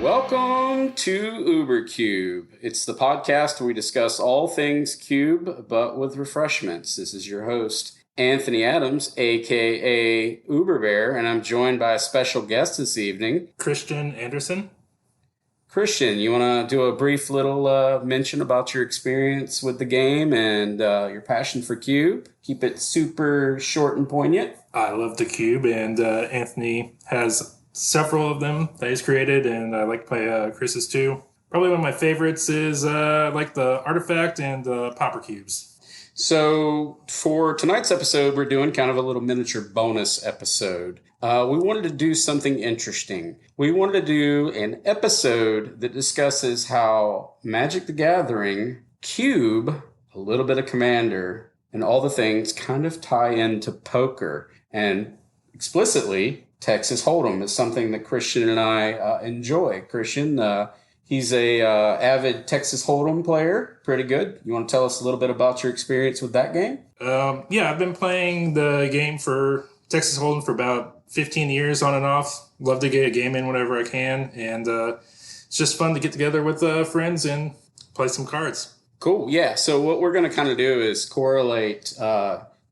Welcome to UberCube. It's the podcast where we discuss all things cube, but with refreshments. This is your host, Anthony Adams, a.k.a. UberBear, and I'm joined by a special guest this evening, Christian Anderson. Christian, you want to do a brief little mention about your experience with the game and your passion for cube? Keep it super short and poignant. I love the cube, and Anthony has several of them that he's created, and I like to play Chris's too. Probably one of my favorites is like the Artifact and the Popper cubes. So for tonight's episode, we're doing kind of a little miniature bonus episode. We wanted to do something interesting. We wanted to do an episode that discusses how Magic the Gathering, Cube, a little bit of Commander, and all the things kind of tie into poker. And explicitly, Texas Hold'em is something that Christian and I enjoy. Christian, he's a avid Texas Hold'em player. Pretty good. You want to tell us a little bit about your experience with that game? Yeah, I've been playing the game for Texas Hold'em for about 15 years on and off. Love to get a game in whenever I can. And it's just fun to get together with friends and play some cards. Cool. Yeah. So what we're going to kind of do is correlate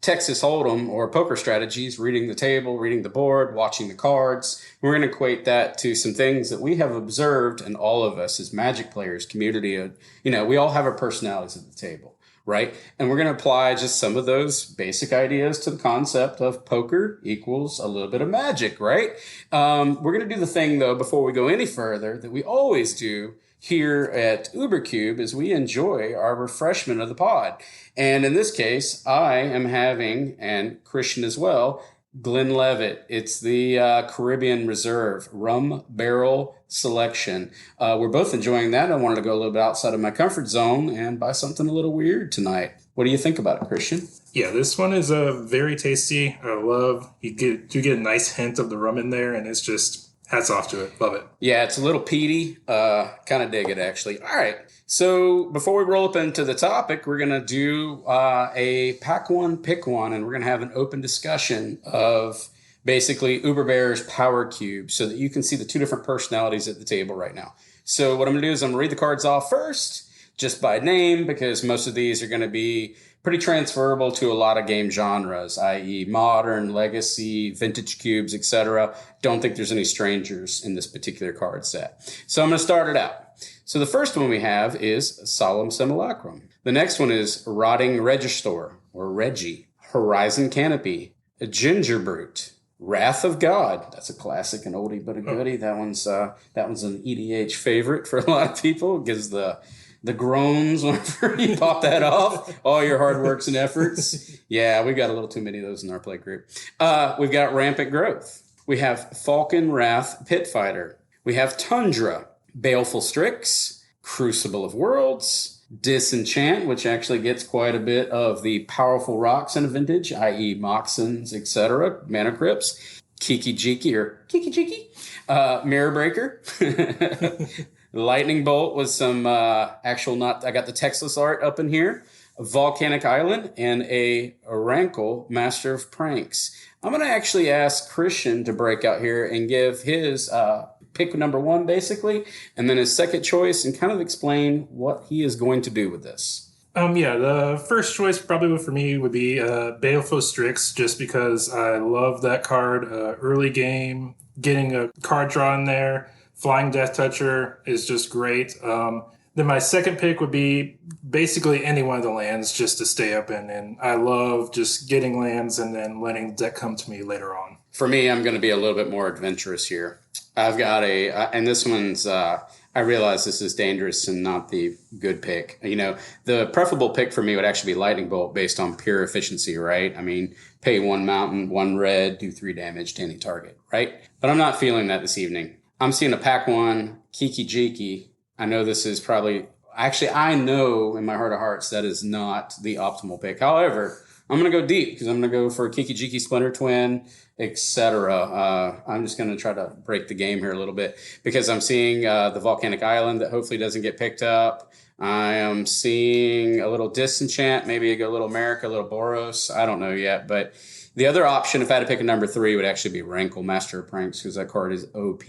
Texas Hold'em or poker strategies, reading the table, reading the board, watching the cards. We're going to equate that to some things that we have observed, and all of us as Magic players, community, we all have our personalities at the table, right? And we're going to apply just some of those basic ideas to the concept of poker equals a little bit of magic, right? We're going to do the thing, though, before we go any further, that we always do here at UberCube is we enjoy our refreshment of the pod. And in this case, I am having, and Christian as well, Glenlivet. It's the Caribbean Reserve Rum Barrel Selection. We're both enjoying that. I wanted to go a little bit outside of my comfort zone and buy something a little weird tonight. What do you think about it, Christian? Yeah, this one is very tasty. I love, you get a nice hint of the rum in there, and it's just hats off to it. Love it. Yeah, it's a little peaty. Kind of dig it, actually. All right. So before we roll up into the topic, we're going to do a pack one, pick one, and we're going to have an open discussion of basically UberBear's Power Cube so that you can see the two different personalities at the table right now. So what I'm going to do is I'm going to read the cards off first, just by name, because most of these are going to be pretty transferable to a lot of game genres, i.e. modern, legacy, vintage cubes, etc. Don't think there's any strangers in this particular card set. So I'm going to start it out. So the first one we have is Solemn Simulacrum. The next one is Rotting Register, or Reggie. Horizon Canopy. A Ginger Brute. Wrath of God. That's a classic, an oldie but a goodie. That one's an EDH favorite for a lot of people. It gives the groans whenever you pop that off. All your hard works and efforts. Yeah, we've got a little too many of those in our play group. We've got Rampant Growth. We have Falcon Wrath Pit Fighter. We have Tundra. Baleful Strix. Crucible of Worlds. Disenchant, which actually gets quite a bit of the powerful rocks in a vintage, i.e. Moxons, etc., Mana Crypts. Kiki Jiki. Mirror Breaker. Lightning Bolt with some I got the Texas art up in here. A Volcanic Island and a Rankle Master of Pranks. I'm going to actually ask Christian to break out here and give his pick number one, basically, and then his second choice, and kind of explain what he is going to do with this. The first choice probably for me would be Baleful Strix, just because I love that card. Early game, getting a card draw in there. Flying Death Toucher is just great. Then my second pick would be basically any one of the lands just to stay up in. And I love just getting lands and then letting the deck come to me later on. For me, I'm going to be a little bit more adventurous here. I've got and this one's, I realize this is dangerous and not the good pick. The preferable pick for me would actually be Lightning Bolt based on pure efficiency, right? I mean, pay 1 mountain, 1 red, do 3 damage to any target, right? But I'm not feeling that this evening. I'm seeing a pack one, Kiki Jiki. I know this is probably, actually, I know in my heart of hearts that is not the optimal pick. However, I'm going to go deep because I'm going to go for Kiki Jiki Splinter Twin, etc. I'm just going to try to break the game here a little bit because I'm seeing the Volcanic Island that hopefully doesn't get picked up. I am seeing a little Disenchant, maybe a little America, a little Boros. I don't know yet, but the other option, if I had to pick a number 3, would actually be Rankle Master of Pranks because that card is OP.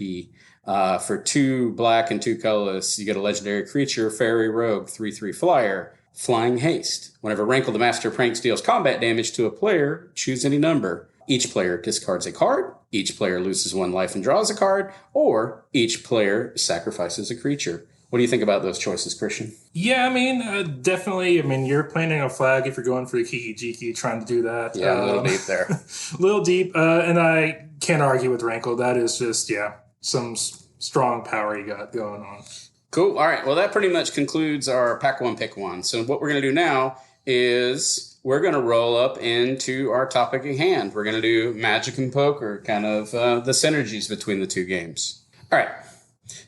For 2 black and 2 colorless, you get a legendary creature, Fairy Rogue, 3/3 flyer, Flying Haste. Whenever Rankle the Master of Pranks deals combat damage to a player, choose any number. Each player discards a card, each player loses 1 life and draws a card, or each player sacrifices a creature. What do you think about those choices, Christian? Yeah, I mean, definitely. I mean, you're planting a flag if you're going for the Kiki Jiki, trying to do that. Yeah, a little deep there. A little deep, and I can't argue with Rankle. That is just, some strong power you got going on. Cool. All right. Well, that pretty much concludes our Pack 1 Pick 1. So what we're going to do now is we're going to roll up into our topic at hand. We're going to do Magic and Poker, kind of the synergies between the 2 games. All right.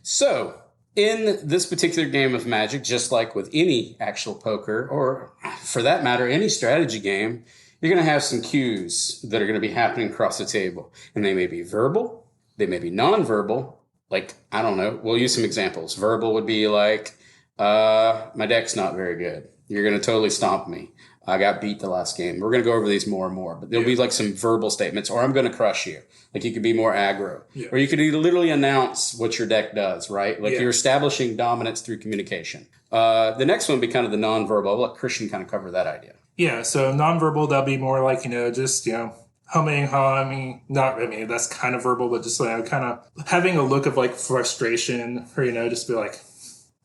So in this particular game of Magic, just like with any actual poker, or for that matter, any strategy game, you're going to have some cues that are going to be happening across the table. And they may be verbal, they may be nonverbal. Like, I don't know, we'll use some examples. Verbal would be like, my deck's not very good. You're going to totally stomp me. I got beat the last game. We're going to go over these more and more, but there'll be like some verbal statements, or I'm going to crush you. Like you could be more aggro, or you could literally announce what your deck does, right? Like you're establishing dominance through communication. The next one would be kind of the nonverbal. I'll let Christian kind of cover that idea. Yeah, so nonverbal, that'll be more like, just, humming, hawing, that's kind of verbal, but just like kind of having a look of like frustration, or, just be like,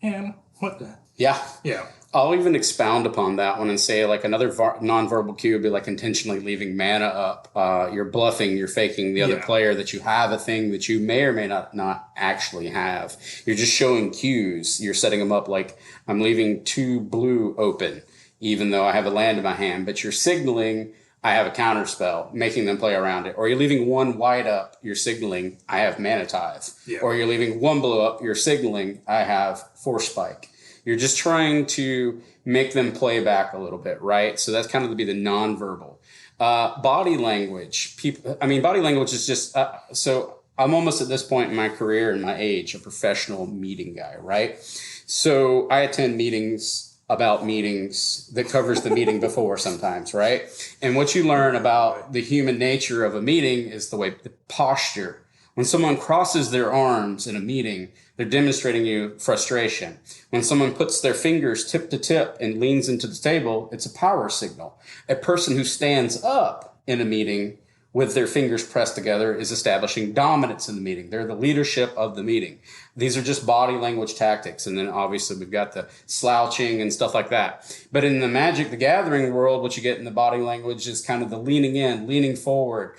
man, what the? Yeah. Yeah. I'll even expound upon that one and say like another nonverbal cue would be like intentionally leaving mana up. You're bluffing, you're faking the other player that you have a thing that you may or may not actually have. You're just showing cues. You're setting them up like I'm leaving 2 blue open, even though I have a land in my hand, but you're signaling I have a counter spell, making them play around it. Or you're leaving 1 white up, you're signaling I have Mana Tithe. Yeah. Or you're leaving 1 blue up, you're signaling I have Force Spike. You're just trying to make them play back a little bit, right? So that's kind of to be the nonverbal. Body language. Body language is just, so I'm almost at this point in my career and my age, a professional meeting guy, right? So I attend meetings about meetings that covers the meeting before sometimes, right? And what you learn about the human nature of a meeting is the posture. When someone crosses their arms in a meeting, they're demonstrating you frustration. When someone puts their fingers tip to tip and leans into the table, it's a power signal. A person who stands up in a meeting with their fingers pressed together is establishing dominance in the meeting. They're the leadership of the meeting. These are just body language tactics. And then obviously we've got the slouching and stuff like that. But in the Magic the Gathering world, what you get in the body language is kind of the leaning in, leaning forward.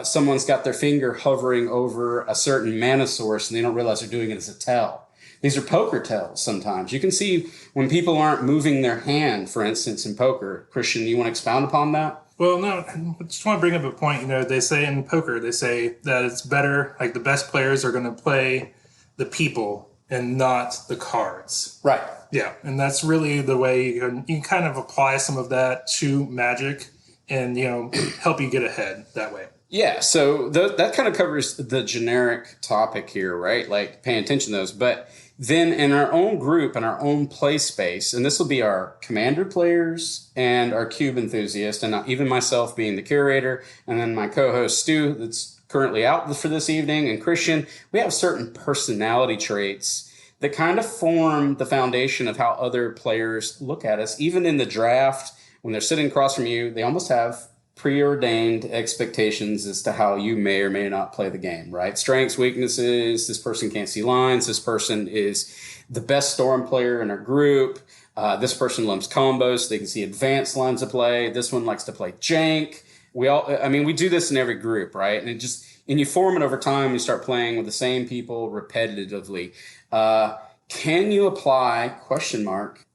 Someone's got their finger hovering over a certain mana source and they don't realize they're doing it as a tell. These are poker tells sometimes. You can see when people aren't moving their hand, for instance, in poker. Christian, you want to expound upon that? Well, no, I just want to bring up a point. They say in poker, they say that it's better, like the best players are going to play the people and not the cards. Right. Yeah, and that's really the way you can kind of apply some of that to Magic and, help you get ahead that way. Yeah, so that kind of covers the generic topic here, right? Like paying attention to those. But then in our own group, in our own play space, and this will be our commander players and our cube enthusiast, and even myself being the curator, and then my co-host Stu that's currently out for this evening, and Christian, we have certain personality traits that kind of form the foundation of how other players look at us. Even in the draft, when they're sitting across from you, they almost have preordained expectations as to how you may or may not play the game, right? Strengths, weaknesses, this person can't see lines, this person is the best storm player in our group, this person loves combos so they can see advanced lines of play, this one likes to play jank. We do this in every group, right? And you form it over time, you start playing with the same people repetitively. Can you apply,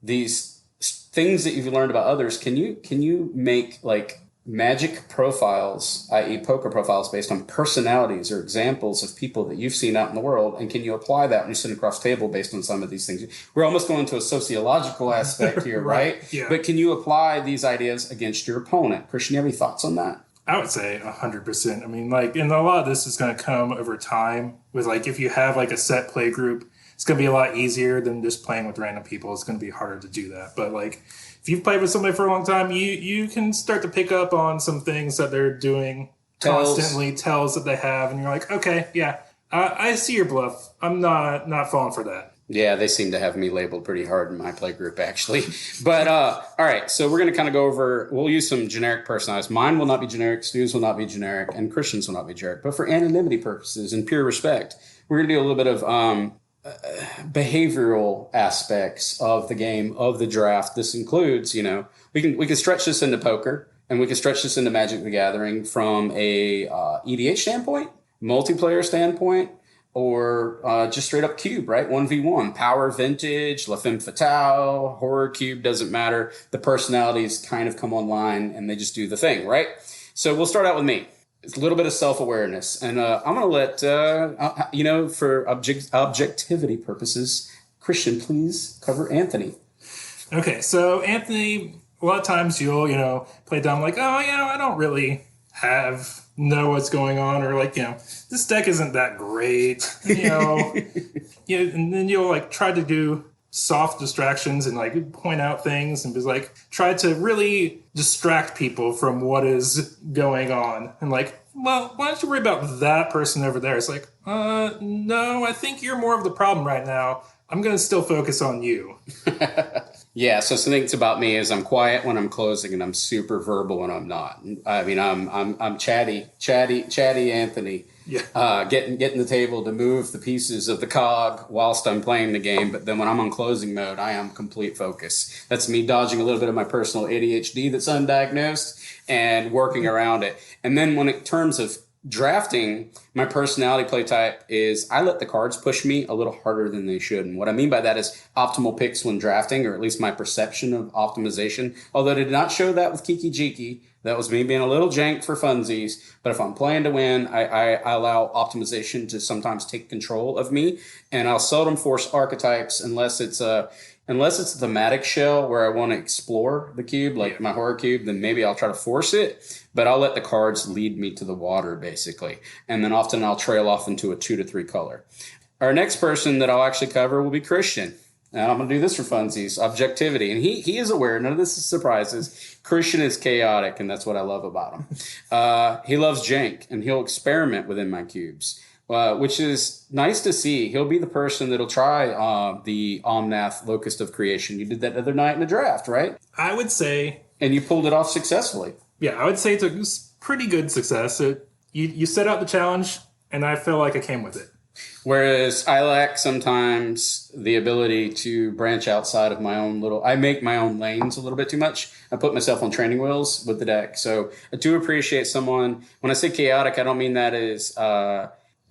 these things that you've learned about others, can you make like Magic profiles, i.e. poker profiles based on personalities or examples of people that you've seen out in the world, and can you apply that when you sit across the table based on some of these things? We're almost going to a sociological aspect here, right? Yeah. But can you apply these ideas against your opponent? Christian, you have any thoughts on that? I would say 100%. And a lot of this is going to come over time with if you have a set play group, it's going to be a lot easier than just playing with random people. It's going to be harder to do that. But if you've played with somebody for a long time, you can start to pick up on some things that they're doing constantly, tells that they have, and you're like, okay, yeah, I see your bluff. I'm not falling for that. Yeah, they seem to have me labeled pretty hard in my play group, actually. But all right, so we're going to kind of go over. We'll use some generic personalities. Mine will not be generic. Stu's will not be generic, and Christian's will not be generic. But for anonymity purposes and pure respect, we're going to do a little bit of behavioral aspects of the game, of the draft. This includes, we can stretch this into poker, and we can stretch this into Magic the Gathering from a EDH standpoint, multiplayer standpoint, or just straight up cube, right? 1v1, power, vintage, La Femme Fatale, horror cube, doesn't matter. The personalities kind of come online and they just do the thing, right? So we'll start out with me. It's a little bit of self-awareness. And I'm going to let, for objectivity purposes, Christian, please cover Anthony. Okay, so Anthony, a lot of times you'll, play dumb like, I don't really know what's going on, or like, this deck isn't that great, and then you'll like try to do soft distractions and like point out things and just like try to really distract people from what is going on. And like, well, why don't you worry about that person over there? It's like, no, I think you're more of the problem right now. I'm going to still focus on you. Yeah, so some things about me is I'm quiet when I'm closing and I'm super verbal when I'm not. I mean, I'm chatty Anthony. Yeah. Getting the table to move the pieces of the cog whilst I'm playing the game. But then when I'm on closing mode, I am complete focus. That's me dodging a little bit of my personal ADHD that's undiagnosed and working around it. And then when in terms of drafting, my personality play type is I let the cards push me a little harder than they should. And what I mean by that is optimal picks when drafting, or at least my perception of optimization. Although I did not show that with Kiki Jiki. That was me being a little jank for funsies. But if I'm playing to win, I allow optimization to sometimes take control of me. And I'll seldom force archetypes unless it's a thematic shell where I want to explore the cube, like my horror cube, then maybe I'll try to force it. But I'll let the cards lead me to the water, basically. And then often I'll trail off into a 2 to 3 color. Our next person that I'll actually cover will be Christian. And I'm going to do this for funsies, objectivity. And he is aware. None of this is surprises. Christian is chaotic, and that's what I love about him. He loves jank, and he'll experiment within my cubes, which is nice to see. He'll be the person that'll try the Omnath Locust of Creation. You did that the other night in the draft, right? I would say. And you pulled it off successfully. Yeah, I would say it was pretty good success. You set out the challenge, and I feel like I came with it. Whereas I lack sometimes the ability to branch outside of my own I make my own lanes a little bit too much. I put myself on training wheels with the deck. So I do appreciate someone. When I say chaotic, I don't mean that as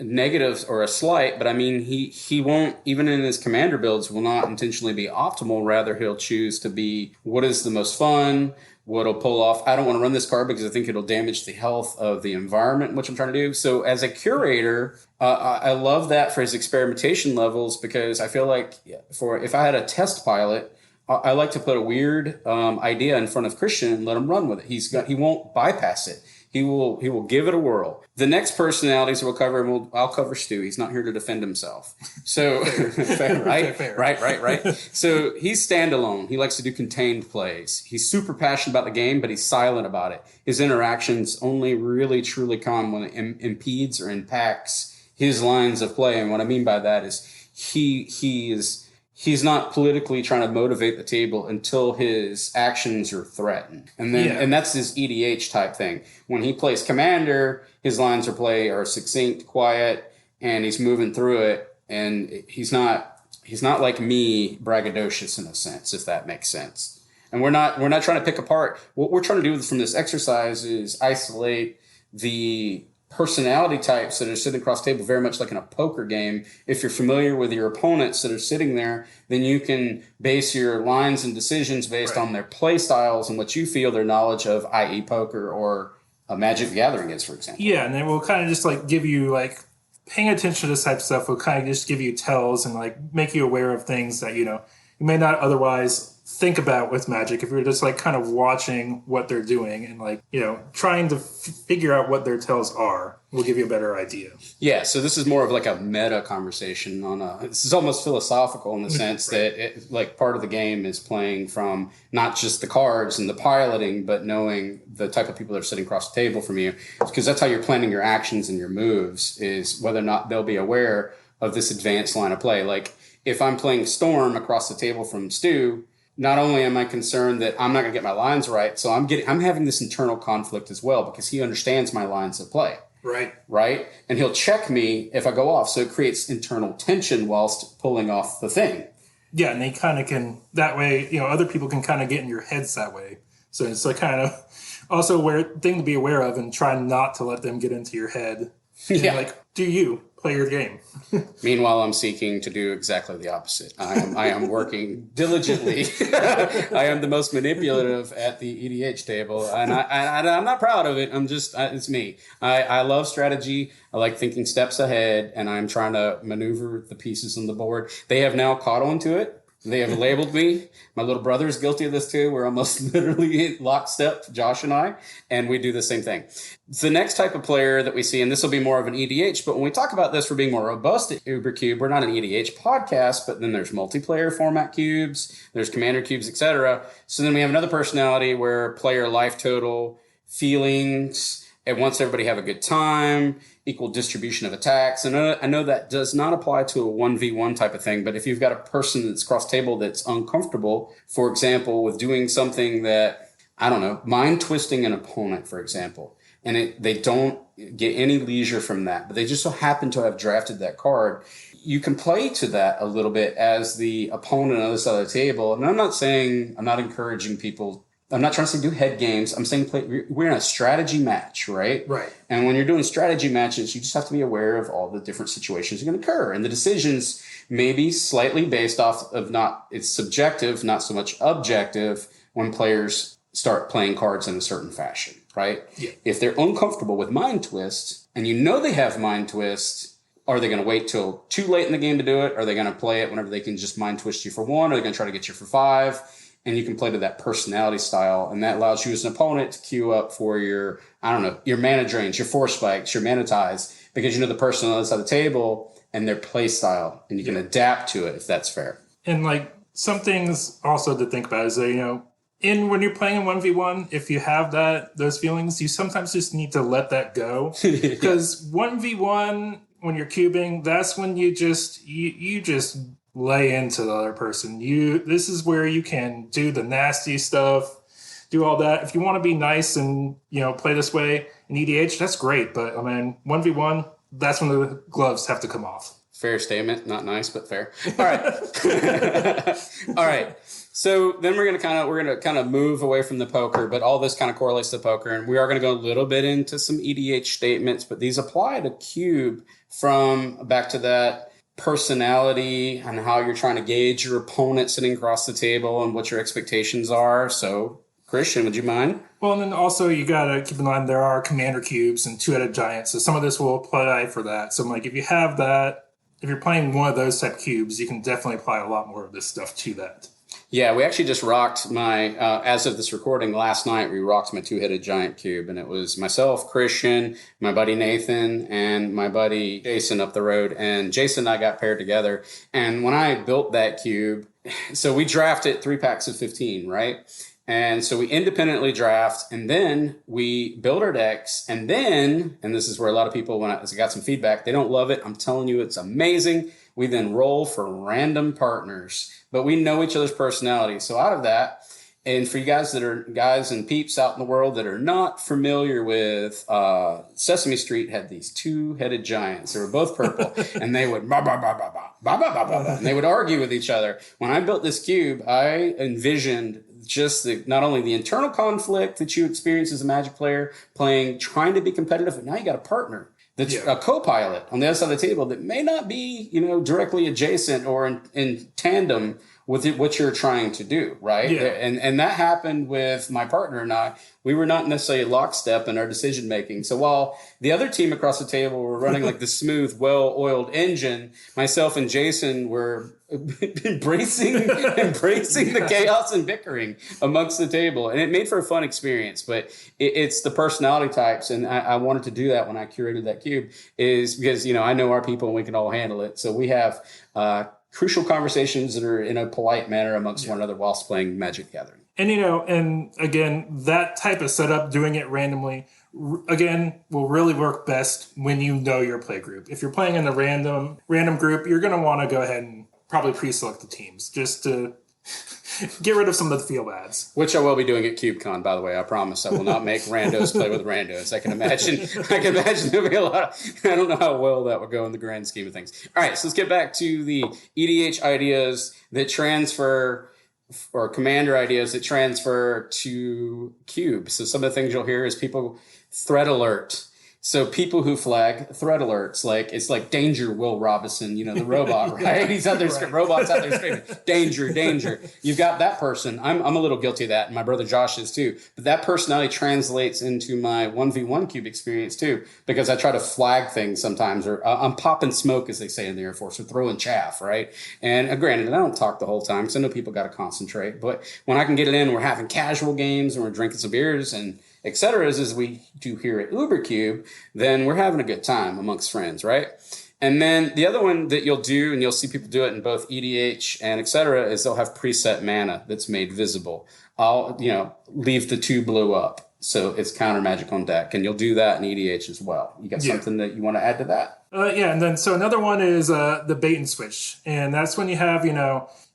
negative or a slight, but I mean he won't, even in his commander builds, will not intentionally be optimal. Rather, he'll choose to be what is the most fun, what'll pull off. I don't want to run this card because I think it'll damage the health of the environment, which I'm trying to do. So as a curator, I love that for his experimentation levels, because I feel like if I had a test pilot, I like to put a weird idea in front of Christian and let him run with it. He won't bypass it. He will give it a whirl. The next personalities we'll cover, and I'll cover Stu. He's not here to defend himself. So, fair, right? Fair. Right. So he's standalone. He likes to do contained plays. He's super passionate about the game, but he's silent about it. His interactions only really truly come when it impedes or impacts his lines of play. And what I mean by that is he's not politically trying to motivate the table until his actions are threatened. And then, and that's his EDH type thing. When he plays commander, his lines of play are succinct, quiet, and he's moving through it. And he's not like me, braggadocious in a sense, if that makes sense. And we're not trying to pick apart. What we're trying to do from this exercise is isolate the personality types that are sitting across the table, very much like in a poker game. If you're familiar with your opponents that are sitting there, then you can base your lines and decisions based on their play styles and what you feel their knowledge of, i.e. poker or a Magic the Gathering is, for example. Yeah, and then we'll kind of just like give you like paying attention to this type of stuff will kind of just give you tells and like make you aware of things that, you may not otherwise think about with Magic, if you're just like kind of watching what they're doing and like, trying to figure out what their tells are, will give you a better idea. Yeah, so this is more of like a meta conversation this is almost philosophical in the sense that like part of the game is playing from not just the cards and the piloting, but knowing the type of people that are sitting across the table from you, because that's how you're planning your actions and your moves, is whether or not they'll be aware of this advanced line of play. Like if I'm playing Storm across the table from Stu, not only am I concerned that I'm not going to get my lines right, so I'm having this internal conflict as well because he understands my lines of play. Right? And he'll check me if I go off. So it creates internal tension whilst pulling off the thing. Yeah, and they kind of can, that way, other people can kind of get in your heads that way. So it's like kind of also thing to be aware of and try not to let them get into your head. And like, do you play your game? Meanwhile, I'm seeking to do exactly the opposite. I am working diligently. I am the most manipulative at the EDH table, and I'm not proud of it. It's me. I love strategy. I like thinking steps ahead, and I'm trying to maneuver the pieces on the board. They have now caught on to it. They have labeled me. My little brother is guilty of this too. We're almost literally lockstep, Josh and I, and we do the same thing. The next type of player that we see, and this will be more of an EDH, but when we talk about this, we're being more robust at UberCube. We're not an EDH podcast, but then there's multiplayer format cubes, there's commander cubes, etc. So then we have another personality where player life total, feelings, it wants everybody to have a good time, equal distribution of attacks. And I know that does not apply to a 1v1 type of thing, but if you've got a person that's cross table that's uncomfortable, for example, with doing something that, I don't know, mind twisting an opponent, for example, and they don't get any leisure from that, but they just so happen to have drafted that card, you can play to that a little bit as the opponent on the other side of the table. And I'm not encouraging people. I'm not trying to say do head games. I'm saying we're in a strategy match, right? Right. And when you're doing strategy matches, you just have to be aware of all the different situations that are going to occur. And the decisions may be slightly based off of it's subjective, not so much objective when players start playing cards in a certain fashion, right? Yeah. If they're uncomfortable with mind twist and they have mind twist, are they going to wait till too late in the game to do it? Are they going to play it whenever they can just mind twist you for 1? Are they going to try to get you for 5? And you can play to that personality style. And that allows you as an opponent to queue up for your mana drains, your force spikes, your mana ties, because you know the person on the other side of the table and their play style. And you can adapt to it if that's fair. And like some things also to think about is that, when you're playing in 1v1, if you have those feelings, you sometimes just need to let that go. Because 1v1, when you're cubing, that's when you just lay into the other person. This is where you can do the nasty stuff, do all that. If you want to be nice and play this way in EDH, that's great. But 1v1, that's when the gloves have to come off. Fair statement. Not nice, but fair. All right. All right. So then we're gonna kind of move away from the poker, but all this kind of correlates to poker, and we are going to go a little bit into some EDH statements, but these apply to cube from back to that personality and how you're trying to gauge your opponent sitting across the table and what your expectations are. So, Christian, would you mind? Well, and then also you got to keep in mind there are commander cubes and two-headed giants, so some of this will apply for that. So, if you have that, if you're playing one of those type cubes, you can definitely apply a lot more of this stuff to that. Yeah, we actually just rocked as of this recording last night, we rocked my two-headed giant cube. And it was myself, Christian, my buddy Nathan, and my buddy Jason up the road. And Jason and I got paired together. And when I built that cube, so we drafted 3 packs of 15, right? And so we independently draft, and then we build our decks, and then, and this is where a lot of people, when I got some feedback, they don't love it. I'm telling you, it's amazing. We then roll for random partners, but we know each other's personalities. So out of that, and for you guys and peeps out in the world that are not familiar with, Sesame Street had these two-headed giants. They were both purple, and they would and they would argue with each other. When I built this cube, I envisioned just not only the internal conflict that you experience as a Magic player trying to be competitive, but now you got a partner that's a co-pilot on the other side of the table that may not be, directly adjacent or in tandem with what you're trying to do, right? Yeah. And that happened with my partner and I. We were not necessarily lockstep in our decision making. So while the other team across the table were running like the smooth, well-oiled engine, myself and Jason were embracing the chaos and bickering amongst the table. And it made for a fun experience. But it's the personality types. And I wanted to do that when I curated that cube, is because, I know our people and we can all handle it. So we have crucial conversations that are in a polite manner amongst one another whilst playing Magic the Gathering. And, and again, that type of setup, doing it randomly, again, will really work best when you know your play group. If you're playing in a random group, you're going to want to go ahead and probably pre-select the teams just to get rid of some of the field ads. Which I will be doing at CubeCon, by the way. I promise I will not make randos play with randos. I can imagine there'll be a lot I don't know how well that would go in the grand scheme of things. All right, so let's get back to the EDH ideas that transfer, or commander ideas that transfer to Cube. So some of the things you'll hear is people threat alert. So people who flag threat alerts, like it's like danger, Will Robinson, the robot, right? He's out there, robots out there screaming, danger, danger. You've got that person. I'm a little guilty of that, and my brother Josh is too. But that personality translates into my 1v1 cube experience too, because I try to flag things sometimes, or I'm popping smoke, as they say in the Air Force, or throwing chaff, right? And granted, I don't talk the whole time because I know people got to concentrate. But when I can get it in, we're having casual games and we're drinking some beers and et cetera, as we do here at UberCube, then we're having a good time amongst friends, right? And then the other one that you'll do, and you'll see people do it in both EDH and et cetera, is they'll have preset mana that's made visible. I'll, leave the 2 blue up, so it's counter magic on deck, and you'll do that in EDH as well. You got something that you want to add to that? And then so another one is the bait and switch, and that's when you have, if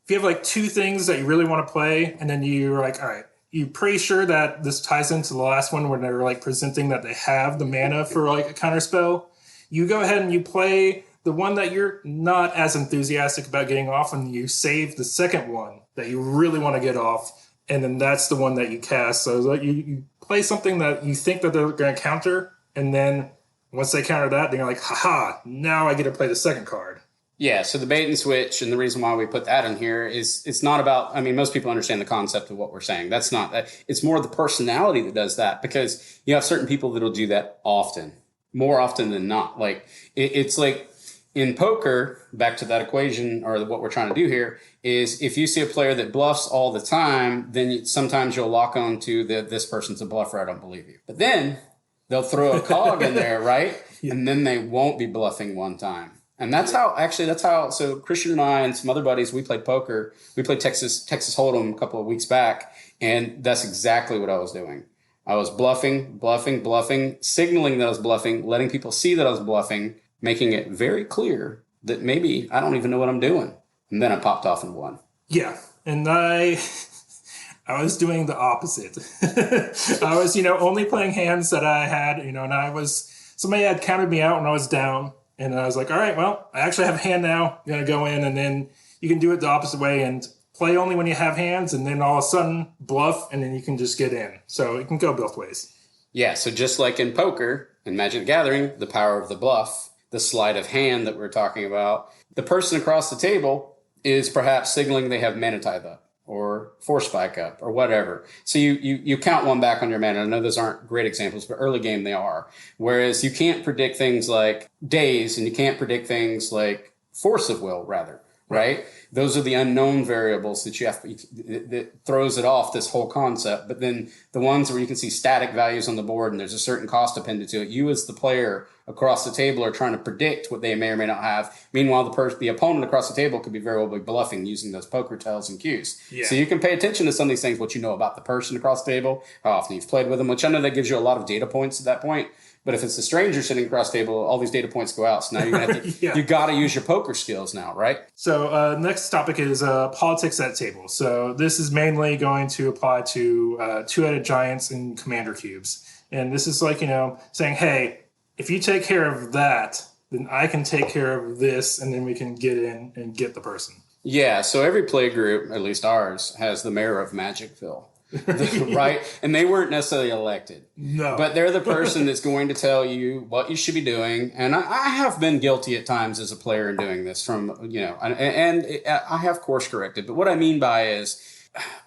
you have like 2 things that you really want to play, and then you're like, all right, you're pretty sure that this ties into the last one when they're like presenting that they have the mana for like a counter spell. You go ahead and you play the one that you're not as enthusiastic about getting off, and you save the second one that you really want to get off, and then that's the one that you cast. So like you play something that you think that they're going to counter, and then once they counter that, then you're like, haha, now I get to play the second card. Yeah, so the bait and switch, and the reason why we put that in here is it's not about, most people understand the concept of what we're saying. That's not that. It's more the personality that does that, because you have certain people that'll do that often, more often than not. Like it's like in poker, back to that equation, or what we're trying to do here, is if you see a player that bluffs all the time, then sometimes you'll lock on to this person's a bluffer, I don't believe you. But then they'll throw a cog in there, right? Yeah. And then they won't be bluffing one time. And that's how, so Christian and I and some other buddies, we played poker. We played Texas Hold'em a couple of weeks back. And that's exactly what I was doing. I was bluffing, signaling that I was bluffing, letting people see that I was bluffing, making it very clear that maybe I don't even know what I'm doing. And then I popped off and won. Yeah. And I was doing the opposite. I was, only playing hands that I had, and somebody had counted me out when I was down. And I was like, all right, well, I actually have a hand now. I'm going to go in, and then you can do it the opposite way and play only when you have hands, and then all of a sudden bluff, and then you can just get in. So it can go both ways. Yeah, so just like in poker and Magic the Gathering, the power of the bluff, the sleight of hand that we're talking about, the person across the table is perhaps signaling they have mana tithe up or force spike up or whatever. So you count one back on your mana. I know those aren't great examples, but early game they are. Whereas you can't predict things like days, and you can't predict things like force of will, rather, right? Those are the unknown variables that that throws it off, this whole concept. But then the ones where you can see static values on the board and there's a certain cost appended to it, you as the player across the table are trying to predict what they may or may not have. Meanwhile, the opponent across the table could be very well be bluffing using those poker tells and cues. Yeah. So you can pay attention to some of these things, what you know about the person across the table, how often you've played with them, which I know that gives you a lot of data points at that point. But if it's a stranger sitting across the table, all these data points go out. So now you're gonna have to, you got to use your poker skills now, right? So next topic is politics at table. So this is mainly going to apply to two-headed giants and commander cubes. And this is like, saying, hey, if you take care of that, then I can take care of this, and then we can get in and get the person. Yeah, so every play group, at least ours, has the mayor of Magicville. right? And they weren't necessarily elected. No. But they're the person that's going to tell you what you should be doing. And I have been guilty at times as a player in doing this and I have course corrected. But what I mean by is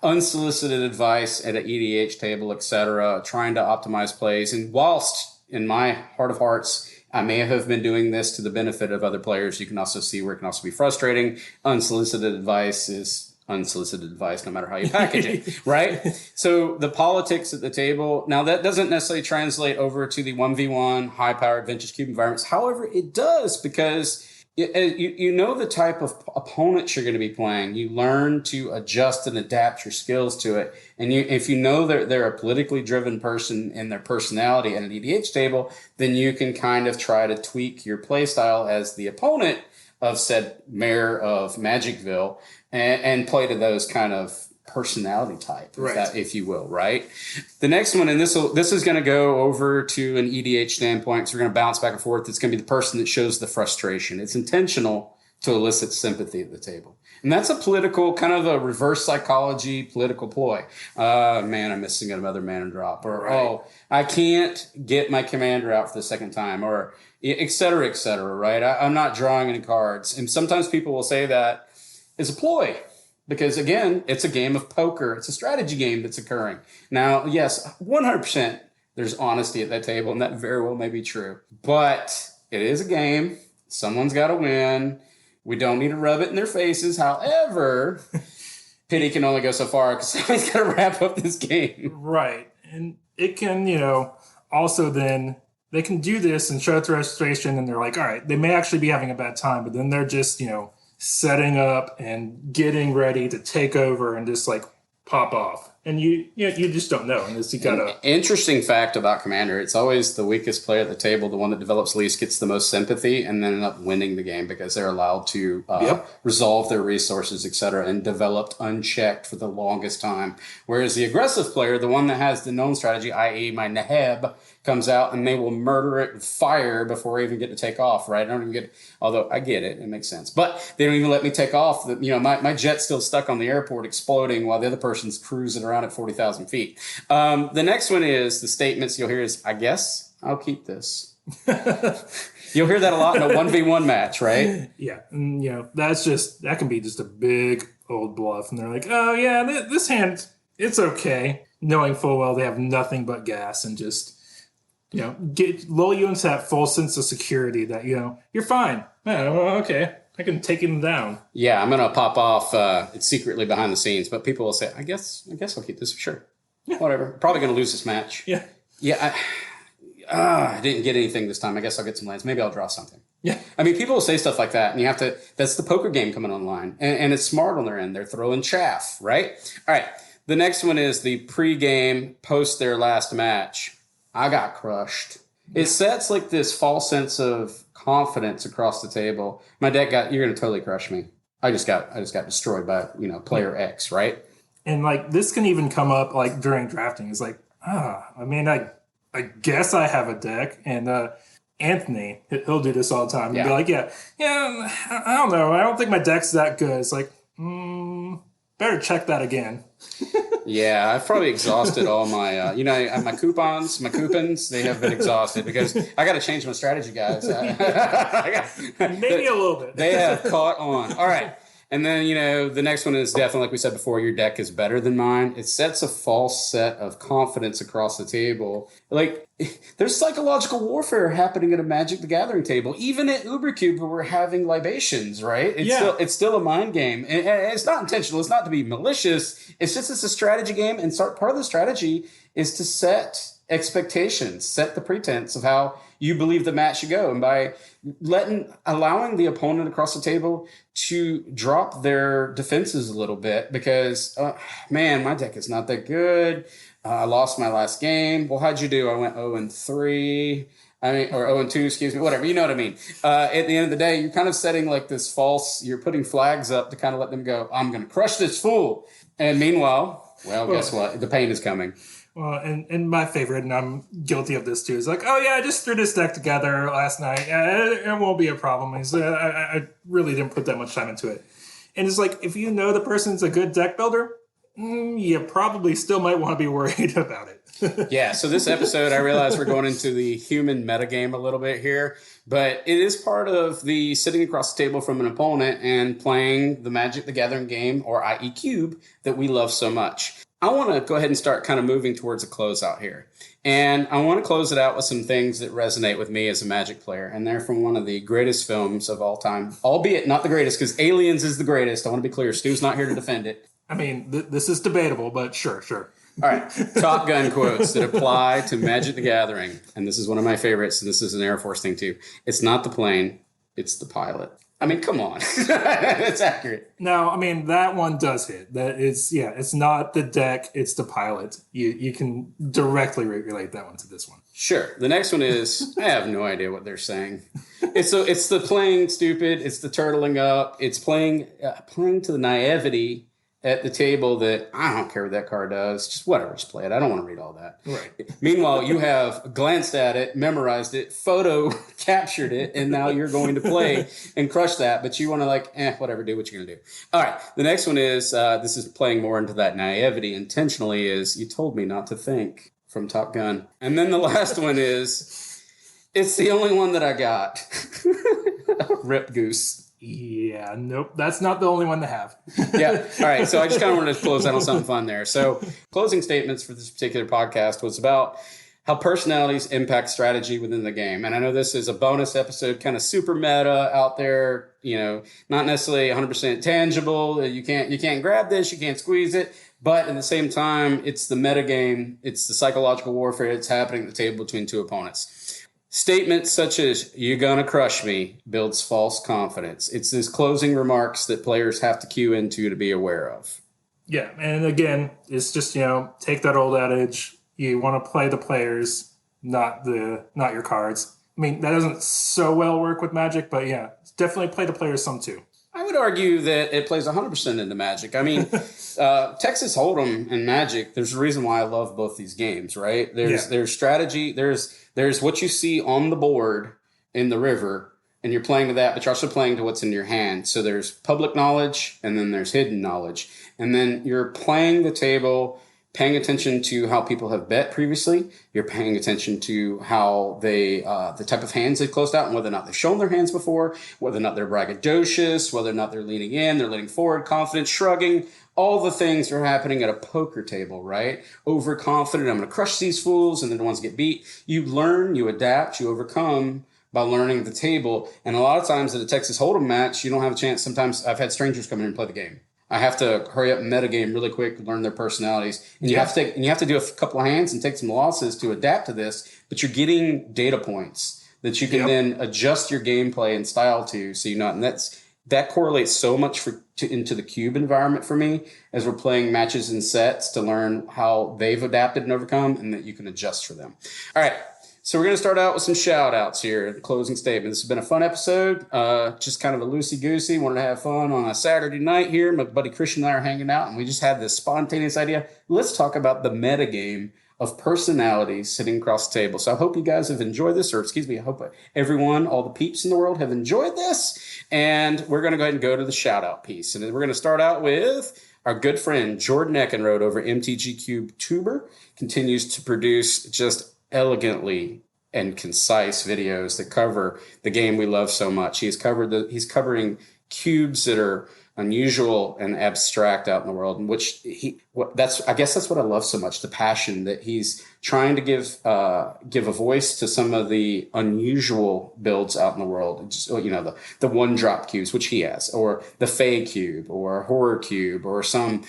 unsolicited advice at an EDH table, etc., trying to optimize plays. And whilst in my heart of hearts, I may have been doing this to the benefit of other players, you can also see where it can also be frustrating. Unsolicited advice is unsolicited advice, no matter how you package it, right? So the politics at the table, now that doesn't necessarily translate over to the 1v1 high-powered vintage cube environments. However, it does, because you know the type of opponents you're going to be playing. You learn to adjust and adapt your skills to it. And if you know they're a politically driven person in their personality at an EDH table, then you can kind of try to tweak your play style as the opponent of said mayor of Magicville and play to those kind of personality type, if you will, right? The next one, and this is going to go over to an EDH standpoint, so we're going to bounce back and forth. It's going to be the person that shows the frustration. It's intentional to elicit sympathy at the table. And that's a political, kind of a reverse psychology political ploy. Man, I'm missing another mana drop. Or, oh, I can't get my commander out for the second time. Or, et cetera, right? I'm not drawing any cards. And sometimes people will say that is a ploy. Because, again, it's a game of poker. It's a strategy game that's occurring. Now, yes, 100% there's honesty at that table, and that very well may be true. But it is a game. Someone's got to win. We don't need to rub it in their faces. However, pity can only go so far because somebody's got to wrap up this game. Right. And it can, also then they can do this and show it to registration, and they're like, all right, they may actually be having a bad time, but then they're just, setting up and getting ready to take over and just like pop off. And you just don't know. And you gotta. Interesting fact about Commander: it's always the weakest player at the table, the one that develops least, gets the most sympathy, and then end up winning the game because they're allowed to resolve their resources, etc., and developed unchecked for the longest time. Whereas the aggressive player, the one that has the known strategy, i.e., my Neheb, comes out and they will murder it with fire before I even get to take off, right? I don't even get, although I get it, it makes sense. But they don't even let me take off. My jet's still stuck on the airport exploding while the other person's cruising around at 40,000 feet. The next one is the statements you'll hear is, I guess I'll keep this. You'll hear that a lot in a 1v1 match, right? Yeah. And, that can be just a big old bluff. And they're like, oh, yeah, this hand, it's okay. Knowing full well they have nothing but gas and just... lull you into that false sense of security that, you're fine. Okay, I can take him down. Yeah, I'm going to pop off. It's secretly behind the scenes, but people will say, I guess I'll keep this. Sure. Yeah. Whatever. Probably going to lose this match. Yeah. Yeah. I didn't get anything this time. I guess I'll get some lands. Maybe I'll draw something. Yeah. I mean, people will say stuff like that, and you have to, that's the poker game coming online. And it's smart on their end. They're throwing chaff, right? All right. The next one is the pre-game, post their last match. I got crushed. It sets like this false sense of confidence across the table. My deck you're going to totally crush me. I just got destroyed by, player X, right? And like this can even come up like during drafting. It's like, I guess I have a deck. And Anthony, he'll do this all the time. He'll be like, yeah, I don't know. I don't think my deck's that good. It's like, better check that again. Yeah, I've probably exhausted all my, my coupons, they have been exhausted because I got to change my strategy, guys. Maybe a little bit. They have caught on. All right. And then, the next one is definitely, like we said before, your deck is better than mine. It sets a false set of confidence across the table. Like, there's psychological warfare happening at a Magic the Gathering table. Even at UberCube, where we're having libations, right? It's still a mind game. And it's not intentional. It's not to be malicious. It's a strategy game. And part of the strategy is to set expectations, set the pretense of how you believe the match should go. And by allowing the opponent across the table to drop their defenses a little bit because, my deck is not that good. I lost my last game. Well, how'd you do? I went 0-3. Or 0-2, excuse me, whatever. You know what I mean? At the end of the day, you're kind of setting like this you're putting flags up to kind of let them go, I'm going to crush this fool. And meanwhile, guess what? The pain is coming. Well, and my favorite, and I'm guilty of this too, is like, oh yeah, I just threw this deck together last night. It won't be a problem. I really didn't put that much time into it. And it's like, if you know the person's a good deck builder, You probably still might want to be worried about it. Yeah, so this episode, I realize we're going into the human metagame a little bit here, but it is part of the sitting across the table from an opponent and playing the Magic the Gathering game, or i.e. Cube, that we love so much. I want to go ahead and start kind of moving towards a closeout here. And I want to close it out with some things that resonate with me as a Magic player. And they're from one of the greatest films of all time, albeit not the greatest, because Aliens is the greatest. I want to be clear. Stu's not here to defend it. I mean, this is debatable, but sure. All right, Top Gun quotes that apply to Magic the Gathering. And this is one of my favorites, and this is an Air Force thing too. It's not the plane, it's the pilot. I mean, come on. It's accurate. No, I mean, that one does hit. That is, yeah, it's not the deck, it's the pilot. You can directly relate that one to this one. Sure. The next one is, I have no idea what they're saying. It's the playing stupid, it's the turtling up, it's playing to the naivety at the table that I don't care what that card does. Just whatever, just play it. I don't want to read all that. Right. Meanwhile, you have glanced at it, memorized it, photo captured it, and now you're going to play and crush that. But you want to whatever, do what you're going to do. All right. The next one is, this is playing more into that naivety intentionally, is you told me not to think, from Top Gun. And then the last one is, it's the only one that I got. Rip Goose. Yeah, nope. That's not the only one to have. Yeah. All right. So I just kind of wanted to close out on something fun there. So closing statements for this particular podcast was about how personalities impact strategy within the game. And I know this is a bonus episode, kind of super meta out there, not necessarily 100% tangible. You can't grab this, you can't squeeze it. But at the same time, it's the meta game. It's the psychological warfare that's happening at the table between two opponents. Statements such as, you're gonna crush me, builds false confidence. It's these closing remarks that players have to cue into to be aware of. Yeah, and again, it's just, take that old adage, you want to play the players, not your cards. I mean, that doesn't so well work with Magic, but yeah, definitely play the players some too. I would argue that it plays 100% into Magic. I mean, Texas Hold'em and Magic, there's a reason why I love both these games, right? There's strategy, there's what you see on the board in the river, and you're playing to that, but you're also playing to what's in your hand. So there's public knowledge, and then there's hidden knowledge. And then you're playing the table, paying attention to how people have bet previously. You're paying attention to how they, the type of hands they've closed out, and whether or not they've shown their hands before, whether or not they're braggadocious, whether or not they're leaning in, they're leaning forward, confident, shrugging. All the things are happening at a poker table, right? Overconfident, I'm going to crush these fools, and then the ones get beat. You learn, you adapt, you overcome by learning the table. And a lot of times at a Texas Hold'em match, you don't have a chance. Sometimes I've had strangers come in and play the game. I have to hurry up and metagame really quick, learn their personalities. And you have to do a couple of hands and take some losses to adapt to this, but you're getting data points that you can then adjust your gameplay and style to, so and that correlates so much into the cube environment for me as we're playing matches and sets to learn how they've adapted and overcome, and that you can adjust for them. All right. So we're going to start out with some shout outs here, the closing statement. This has been a fun episode, just kind of a loosey-goosey. Wanted to have fun on a Saturday night here. My buddy Christian and I are hanging out, and we just had this spontaneous idea. Let's talk about the metagame of personalities sitting across the table. So I hope you guys have enjoyed this, I hope everyone, all the peeps in the world have enjoyed this. And we're going to go ahead and go to the shout out piece. And then we're going to start out with our good friend Jordan Eckenrode over MTGCubeTuber. Continues to produce just elegantly and concise videos that cover the game we love so much. He's covering cubes that are unusual and abstract out in the world, in which I guess that's what I love so much, the passion that he's trying to give a voice to some of the unusual builds out in the world. Just, the one drop cubes, which he has, or the Fae cube, or a horror cube, or some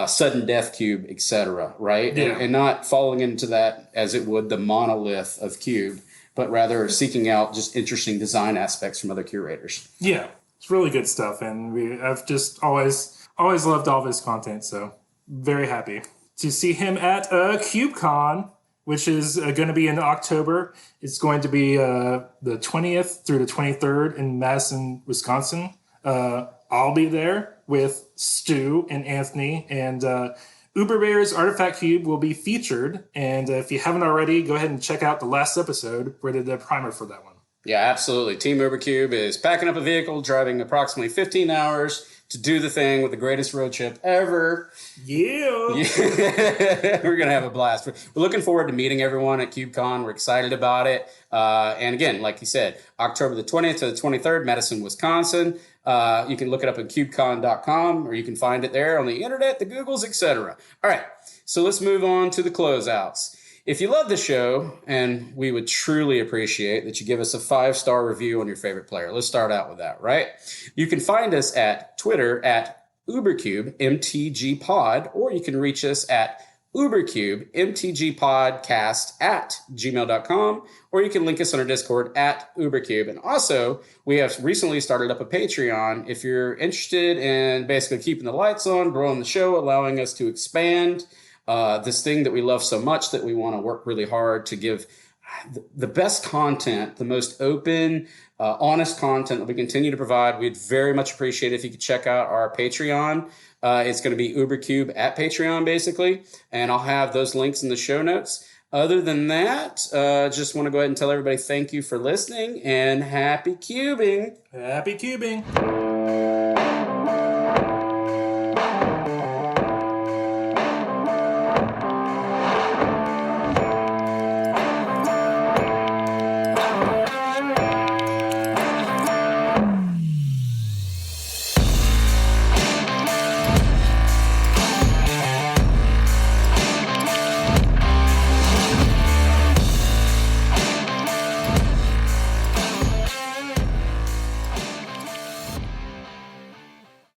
sudden death cube, etc. Right? Yeah. And not falling into that as it would the monolith of cube, but rather seeking out just interesting design aspects from other curators. Yeah. It's really good stuff, and I've just always loved all of his content, so very happy to see him at CubeCon, which is going to be in October. It's going to be the 20th through the 23rd in Madison, Wisconsin. I'll be there with Stu and Anthony, and UberBear's Artifact Cube will be featured, and if you haven't already, go ahead and check out the last episode where they did a primer for that one. Yeah, absolutely. Team UberCube is packing up a vehicle, driving approximately 15 hours to do the thing with the greatest road trip ever. Yeah. We're going to have a blast. We're looking forward to meeting everyone at CubeCon. We're excited about it. And again, like you said, October the 20th to the 23rd, Madison, Wisconsin. You can look it up at cubecon.com, or you can find it there on the internet, the Googles, etc. All right, so let's move on to the closeouts. If you love the show, and we would truly appreciate that you give us a 5-star review on your favorite player. Let's start out with that, right? You can find us at Twitter at UberCubeMTGPod, or you can reach us at UberCubeMTGPodcast at gmail.com, or you can link us on our Discord at UberCube. And also, we have recently started up a Patreon. If you're interested in basically keeping the lights on, growing the show, allowing us to expand this thing that we love so much that we want to work really hard to give the best content, the most open, honest content that we continue to provide. We'd very much appreciate it if you could check out our Patreon. It's going to be UberCube at Patreon, basically, and I'll have those links in the show notes. Other than that, just want to go ahead and tell everybody thank you for listening, and happy cubing. Happy cubing.